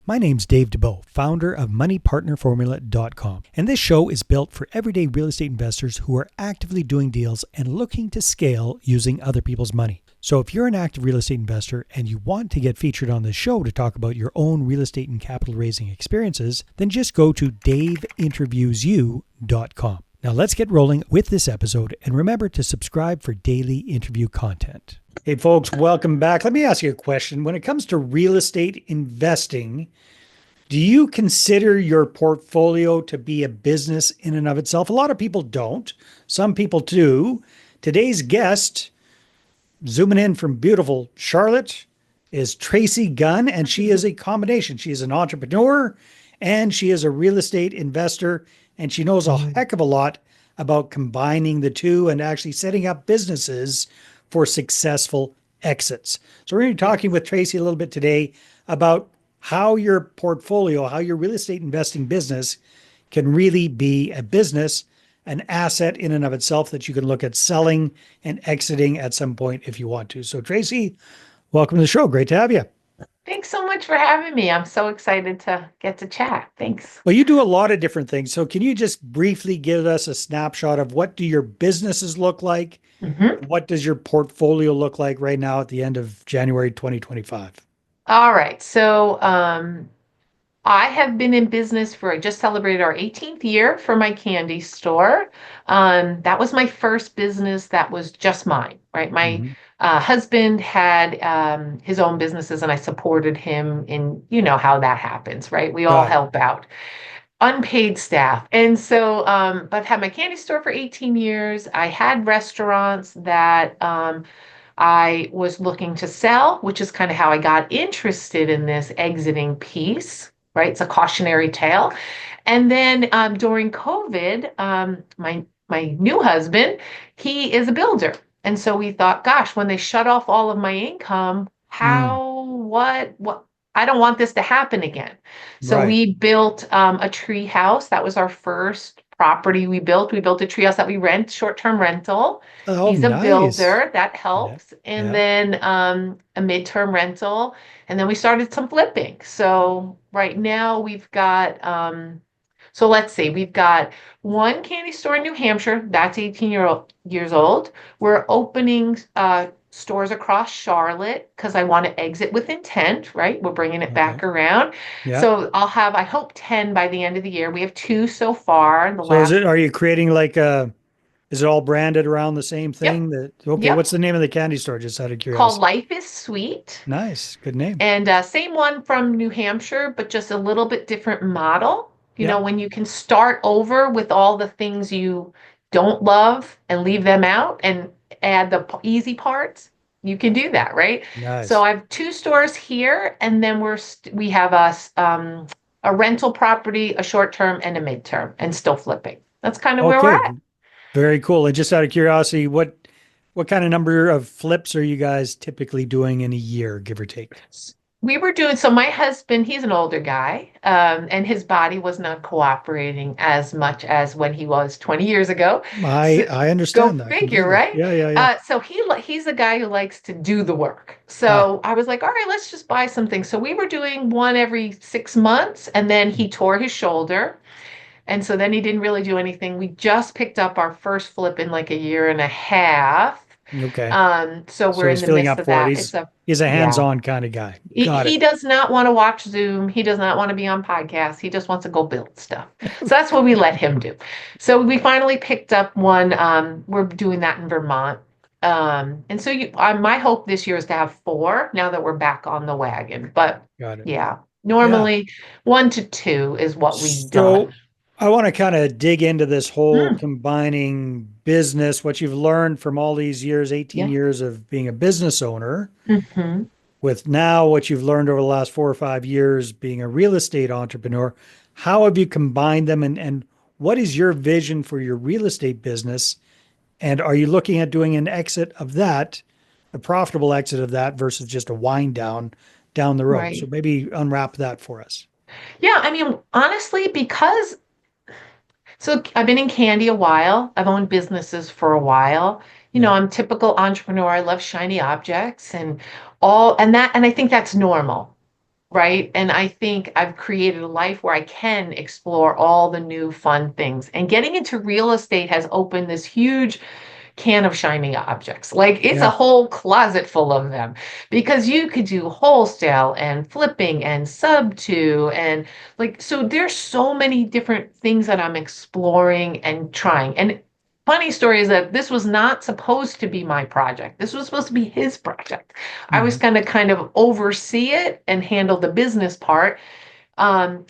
My name's Dave DeBow, founder of MoneyPartnerFormula.com, and this show is built for everyday real estate investors who are actively doing deals and looking to scale using other people's money. So if you're an active real estate investor and you want to get featured on this show to talk about your own real estate and capital raising experiences, then just go to daveinterviewsyou.com. Now let's get rolling with this episode, and remember to subscribe for daily interview content. Hey folks, welcome back. Let me ask you a question. When it comes to real estate investing, do you consider your portfolio to be a business in and of itself? A lot of people don't. Some people do. Today's guest, zooming in from beautiful Charlotte, is Tracy Gunn, and she is a combination. She is an entrepreneur and she is a real estate investor, and she knows a heck of a lot about combining the two and actually setting up businesses for successful exits. So we're going to be talking with Tracy a little bit today about how your portfolio, how your real estate investing business can really be a business, an asset in and of itself that you can look at selling and exiting at some point if you want to. So Tracy, welcome to the show. Great to have you. Thanks so much for having me. I'm so excited to get to chat. Thanks. Well, you do a lot of different things. So can you just briefly give us a snapshot of what do your businesses look like? Mhm. What does your portfolio look like right now at the end of January 2025? All right. I have been in business I just celebrated our 18th year for my candy store. That was my first business that was just mine, right? My Mhm. husband had his own businesses and I supported him in, you know how that happens, right? We all Got it. help out. Unpaid staff. But I've had my candy store for 18 years. I had restaurants that I was looking to sell, which is kind of how I got interested in this exiting piece, right? It's a cautionary tale. And then during COVID, my new husband, he is a builder. And so we thought, gosh, when they shut off all of my income, Mm, what? I don't want this to happen again. So right. we built a tree house. That was our first property we built. We built a tree house that we rent, short-term rental. Oh, He's a nice. builder, that Yeah. helps. And Yeah. then a midterm rental. And then we started some flipping. So right now so let's see, we've got one candy store in New Hampshire, that's 18 years old. We're opening stores across Charlotte because I want to exit with intent, right? We're bringing it Okay. back around. Yeah. So I'll have, I hope, 10 by the end of the year. We have two so far. The So last, are you creating like is it all branded around the same yep, thing okay, yep, what's the name of the candy store? Just out of called curiosity. Life is Sweet. Nice. Good name. And same one from New Hampshire, but just a little bit different model. You know, Yep. when you can start over with all the things you don't love and leave them out and add the easy parts, you can do that, right? So Nice. I have two stores here, and then we have a rental property, a short term, and a midterm, and still flipping. That's kind of where we're Okay. at. Very cool. And just out of curiosity, what kind of number of flips are you guys typically doing in a year, give or take? We were doing so my husband, he's an older guy, and his body was not cooperating as much as when he was 20 years ago. So I go understand that figure, completely. right? Yeah, yeah, yeah. So he's a guy who likes to do the work. Ah, So I was like, all right, let's just buy something. So we were doing one every 6 months, and then he tore his shoulder. And so then he didn't really do anything. We just picked up our first flip in like a year and a half. okay. So we're So in he's the filling midst up of for it. that. He's a Yeah. hands-on kind of guy. Got He it. does not want to watch Zoom. He does not want to be on podcasts. He just wants to go build stuff. So that's what we let him do. So we finally picked up one. We're doing that in Vermont. My hope this year is to have four now that we're back on the wagon. But Got it. yeah, Yeah. normally 1 to 2 is what we've done. So I want to kind of dig into this whole Mm, combining business, what you've learned from all these years, 18 yeah. years of being a business owner, Hmm. with now what you've learned over the last 4 or 5 years being a real estate entrepreneur. How have you combined them, and what is your vision for your real estate business? And are you looking at doing an exit of that, a profitable exit of that versus just a wind down the road? So Right. maybe unwrap that for us. Yeah. I mean, honestly, so I've been in candy a while. I've owned businesses for a while. You know, Yeah. I'm typical entrepreneur. I love shiny objects and I think that's normal, right? And I think I've created a life where I can explore all the new fun things. And getting into real estate has opened this huge can of shiny objects. Like it's a Yeah. whole closet full of them because you could do wholesale and flipping and sub to and like so there's so many different things that I'm exploring and trying. And funny story is that this was not supposed to be my project. This was supposed to be his project. I was Mhm. going to kind of oversee it and handle the business part.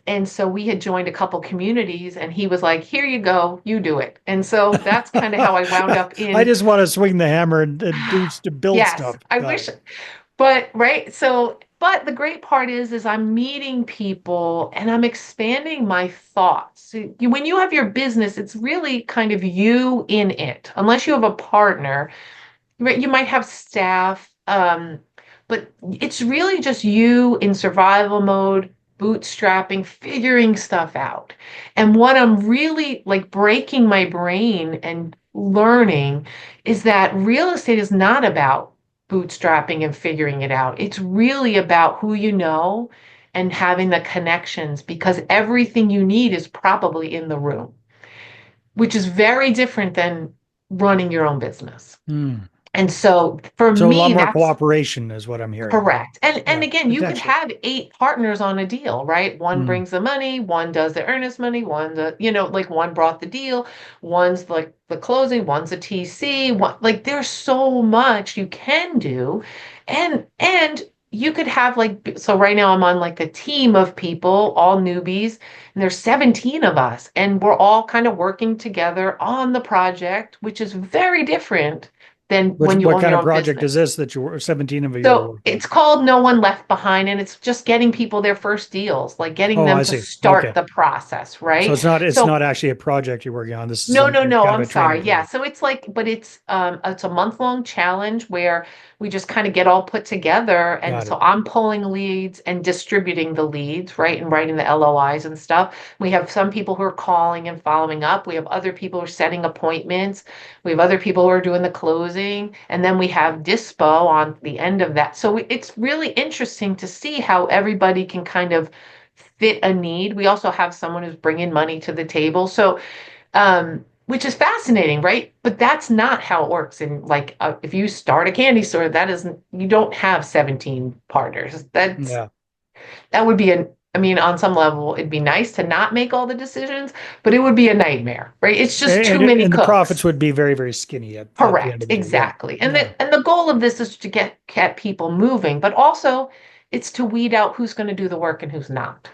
And so we had joined a couple communities, and he was like, "Here you go, you do it." And so that's kind of how I wound up I in, just want to swing the hammer and do to build yes, stuff. I Got wish, it. but right. So, but the great part is I'm meeting people and I'm expanding my thoughts. So when you have your business, it's really kind of you in it, unless you have a partner. Right, you might have staff, but it's really just you in survival mode, bootstrapping, figuring stuff out. And what I'm really like breaking my brain and learning is that real estate is not about bootstrapping and figuring it out. It's really about who you know and having the connections because everything you need is probably in the room, which is very different than running your own business. Hmm. And so for So a lot me, more that's cooperation is what I'm hearing. correct. And Yeah, again, you could potentially. have eight partners on a deal, right? One Hmm. brings the money, one does the earnest money, one the, like one brought the deal, one's like the closing, one's a TC, one like there's so much you can do. And you could have like so right now I'm on like a team of people, all newbies, and there's 17 of us, and we're all kind of working together on the project, which is very different than Which when you what own kind your of own project business. is this that you're 17 of you are So working on? it's called No One Left Behind, and it's just getting people their first deals, like getting Oh, them I to see. start Okay. the process, So right? it's So not actually a project you're working on. This is no, no, no, kind of I'm a training sorry. Yeah. program. So it's like, but it's a month-long challenge where we just kind of get all put together. And Got so it. I'm pulling leads and distributing the leads, right? And writing the LOIs and stuff. We have some people who are calling and following up. We have other people who are setting appointments. We have other people who are doing the closing. And then we have dispo on the end of that. So it's really interesting to see how everybody can kind of fit a need. We also have someone who's bringing money to the table. So which is fascinating, right? But that's not how it works. And like, if you start a candy store, that isn't, you don't have 17 partners. Yeah. That would be I mean, on some level, it'd be nice to not make all the decisions, but it would be a nightmare, right? It's just too many And the profits cooks. would be very, very skinny at the end Correct, of the day. Yeah. exactly. Yeah. And the goal of this is to get people moving, but also it's to weed out who's going to do the work and who's not,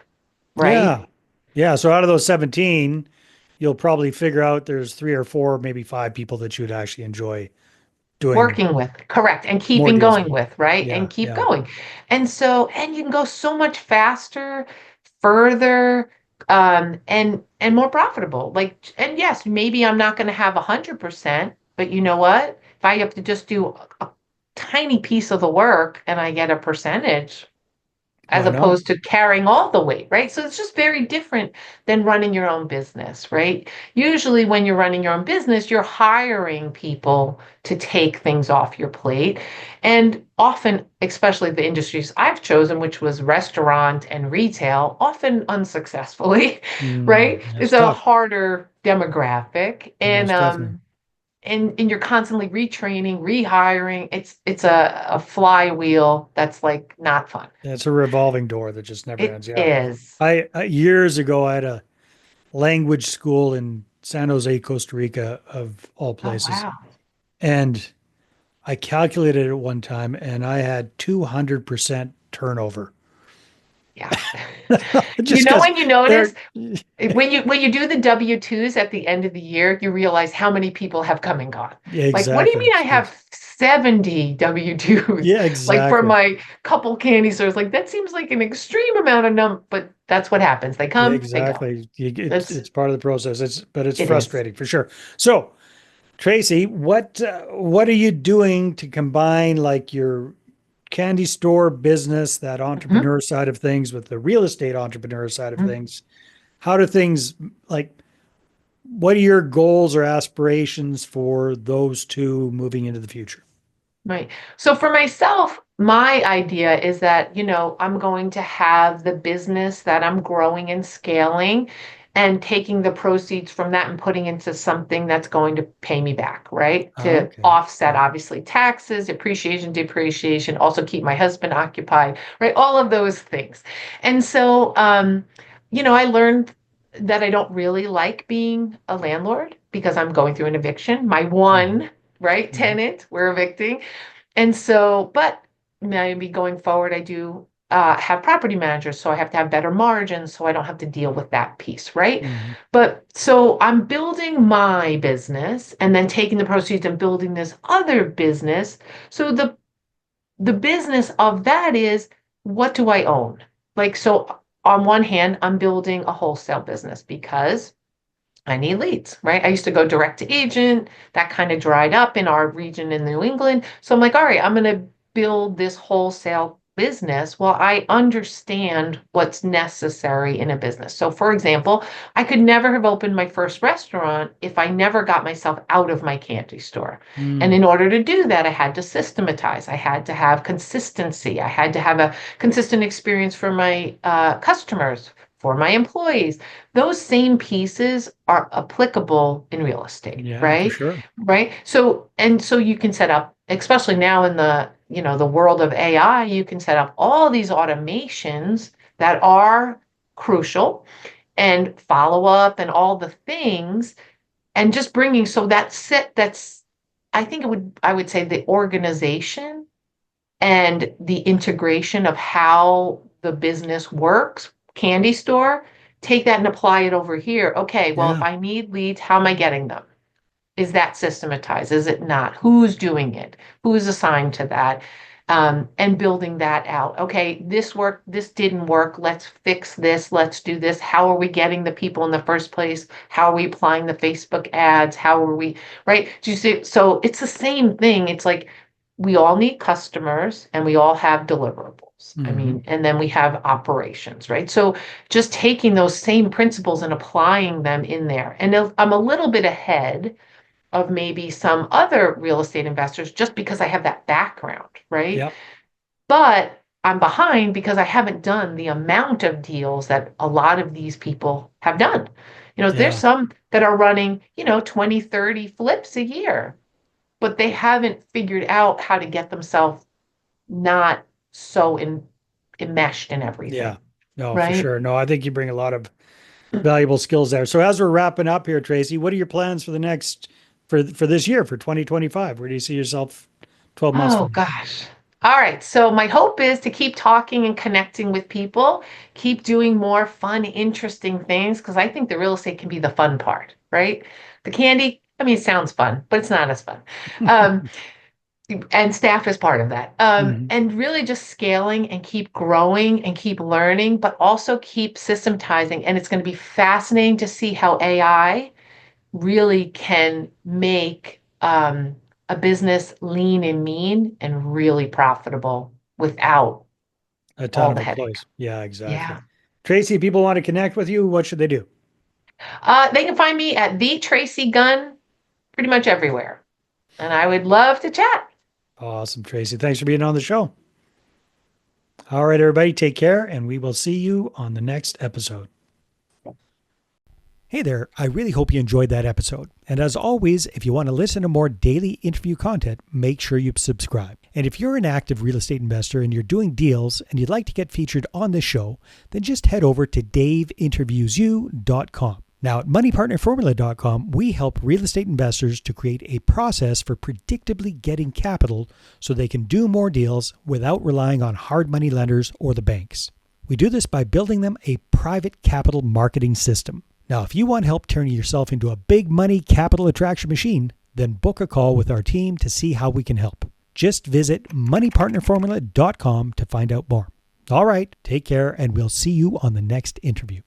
right? Yeah. Yeah. So out of those 17, you'll probably figure out there's three or four, maybe five people that you'd actually enjoy doing Working with, correct, and more keeping deals going with. with, right? And Yeah. keep Yeah. going. And so, and you can go so much faster, further, and more profitable. Like, and yes, maybe I'm not going to have 100%, but you know what? If I have to just do a tiny piece of the work and I get a percentage, as Why not? opposed to carrying all the weight, right? So it's just very different than running your own business, right? Usually, when you're running your own business, you're hiring people to take things off your plate. And often, especially the industries I've chosen, which was restaurant and retail, often unsuccessfully, right? That's It's a tough. harder demographic. Most definitely. And you're constantly retraining, rehiring. It's a flywheel that's like not fun. Yeah, it's a revolving door that just never It ends. Yeah. is. I years ago, I had a language school in San Jose, Costa Rica, of all Oh, places. wow. And I calculated it one time and I had 200% turnover. Yeah. You Just know because when you notice they're, when you do the W-2s at the end of the year, you realize how many people have come and gone. yeah, Like, what do you exactly. mean I have 70 W-2s? Yeah, Like for exactly. my couple candy stores, like that seems like an extreme amount of but that's what happens. They Yeah, come, they go. exactly. That's It's part of the process. But it's it is. frustrating for sure. So, Tracy, what are you doing to combine like your candy store business, that Mhm, entrepreneur side of things, with the real estate entrepreneur side of mhm. things? How do things like what are your goals or aspirations for those two moving into the future? Right. So for myself, my idea is that, I'm going to have the business that I'm growing and scaling and taking the proceeds from that and putting into something that's going to pay me back, right? To Okay. offset Yeah. obviously taxes, appreciation, depreciation, also keep my husband occupied, right? All of those things. And so, I learned that I don't really like being a landlord because I'm going through an eviction. My Mhm. one, right, Mhm. tenant, we're evicting. And so, but maybe going forward, I do have property managers, so I have to have better margins, so I don't have to deal with that piece, right? Mhm. But so I'm building my business and then taking the proceeds and building this other business. So the business of that is, what do I own? Like, so on one hand, I'm building a wholesale business because I need leads, right? I used to go direct to agent. That kind of dried up in our region in New England. So I'm like, all right, I'm going to build this wholesale business. Well, I understand what's necessary in a business. So, for example, I could never have opened my first restaurant if I never got myself out of my candy store. And Mm. in order to do that, I had to systematize. I had to have consistency. I had to have a consistent experience for my customers, for my employees. Those same pieces are applicable in real estate, Yeah, for right? sure. Right. So you can set up, especially now in the world of AI, you can set up all these automations that are crucial and follow up and all the things and just bringing, so that's, I would say the organization and the integration of how the business works, candy store, take that and apply it over here. Okay, well, if Yeah. I need leads, how am I getting them? Is that systematized? Is it not? Who's doing it? Who's assigned to that? And building that out. Okay, this worked, this didn't work. Let's fix this. Let's do this. How are we getting the people in the first place? How are we applying the Facebook ads? How are we, right? Do you see? So it's the same thing. It's like we all need customers and we all have deliverables. I Hmm. mean, and then we have operations, right? So just taking those same principles and applying them in there. And I'm a little bit ahead of maybe some other real estate investors just because I have that background, right? Yep. But I'm behind because I haven't done the amount of deals that a lot of these people have done. There's Yeah. some that are running, 20, 30 flips a year, but they haven't figured out how to get themselves not so enmeshed in Yeah. everything, No, for right? sure. No, I think you bring a lot of valuable skills there. So as we're wrapping up here, Tracy, what are your plans for the next for this year for 2025? Where do you see yourself 12 months Oh from now? gosh. All right. So my hope is to keep talking and connecting with people, keep doing more fun, interesting things, because I think the real estate can be the fun part, right? The candy, I mean, it sounds fun, but it's not as fun. Um, and staff is part of that. Hmm. And really just scaling and keep growing and keep learning, but also keep systematizing. And it's going to be fascinating to see how AI really can make a business lean and mean and really profitable without A ton all of the headache. employees. Yeah, exactly. Yeah. Tracy, if people want to connect with you, what should they do? They can find me at the Tracy Gunn pretty much everywhere. And I would love to chat. Awesome, Tracy. Thanks for being on the show. All right, everybody, take care, and we will see you on the next episode. Hey there, I really hope you enjoyed that episode. And as always, if you want to listen to more daily interview content, make sure you subscribe. And if you're an active real estate investor and you're doing deals and you'd like to get featured on this show, then just head over to daveinterviewyou.com. Now, at moneypartnerformula.com, we help real estate investors to create a process for predictably getting capital so they can do more deals without relying on hard money lenders or the banks. We do this by building them a private capital marketing system. Now, if you want help turning yourself into a big money capital attraction machine, then book a call with our team to see how we can help. Just visit moneypartnerformula.com to find out more. All right, take care, and we'll see you on the next interview.